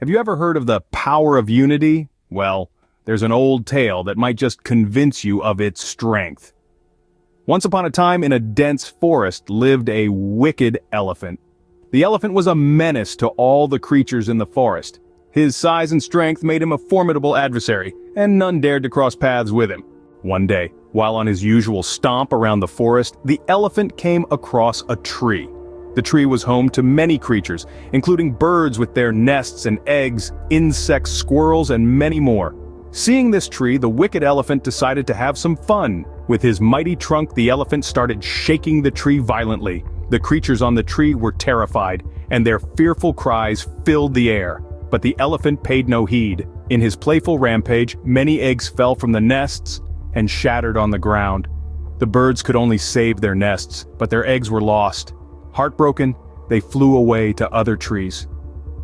Have you ever heard of the power of unity? Well, there's an old tale that might just convince you of its strength. Once upon a time in a dense forest lived a wicked elephant. The elephant was a menace to all the creatures in the forest. His size and strength made him a formidable adversary, and none dared to cross paths with him. One day, while on his usual stomp around the forest, the elephant came across a tree. The tree was home to many creatures, including birds with their nests and eggs, insects, squirrels, and many more. Seeing this tree, the wicked elephant decided to have some fun. With his mighty trunk, the elephant started shaking the tree violently. The creatures on the tree were terrified, and their fearful cries filled the air. But the elephant paid no heed. In his playful rampage, many eggs fell from the nests and shattered on the ground. The birds could only save their nests, but their eggs were lost. Heartbroken, they flew away to other trees.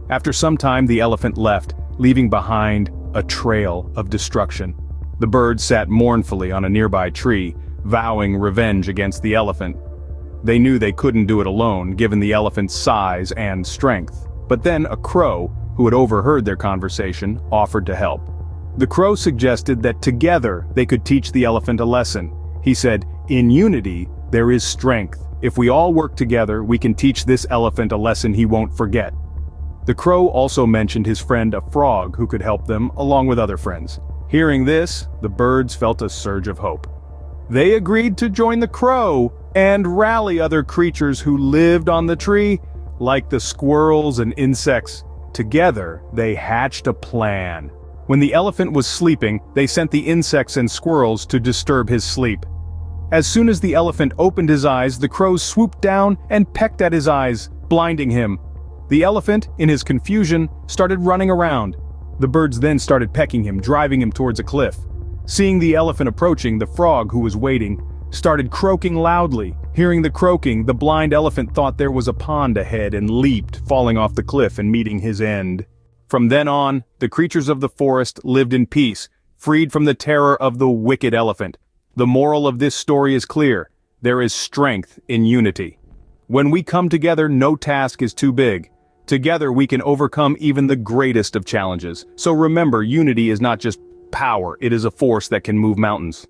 After some time, the elephant left, leaving behind a trail of destruction. The birds sat mournfully on a nearby tree, vowing revenge against the elephant. They knew they couldn't do it alone, given the elephant's size and strength. But then a crow, who had overheard their conversation, offered to help. The crow suggested that together they could teach the elephant a lesson. He said, "In unity, there is strength. If we all work together, we can teach this elephant a lesson he won't forget." The crow also mentioned his friend a frog who could help them, along with other friends. Hearing this, the birds felt a surge of hope. They agreed to join the crow and rally other creatures who lived on the tree, like the squirrels and insects. Together, they hatched a plan. When the elephant was sleeping, they sent the insects and squirrels to disturb his sleep. As soon as the elephant opened his eyes, the crows swooped down and pecked at his eyes, blinding him. The elephant, in his confusion, started running around. The birds then started pecking him, driving him towards a cliff. Seeing the elephant approaching, the frog, who was waiting, started croaking loudly. Hearing the croaking, the blind elephant thought there was a pond ahead and leaped, falling off the cliff and meeting his end. From then on, the creatures of the forest lived in peace, freed from the terror of the wicked elephant. The moral of this story is clear: there is strength in unity. When we come together, no task is too big. Together we can overcome even the greatest of challenges. So remember, unity is not just power, it is a force that can move mountains.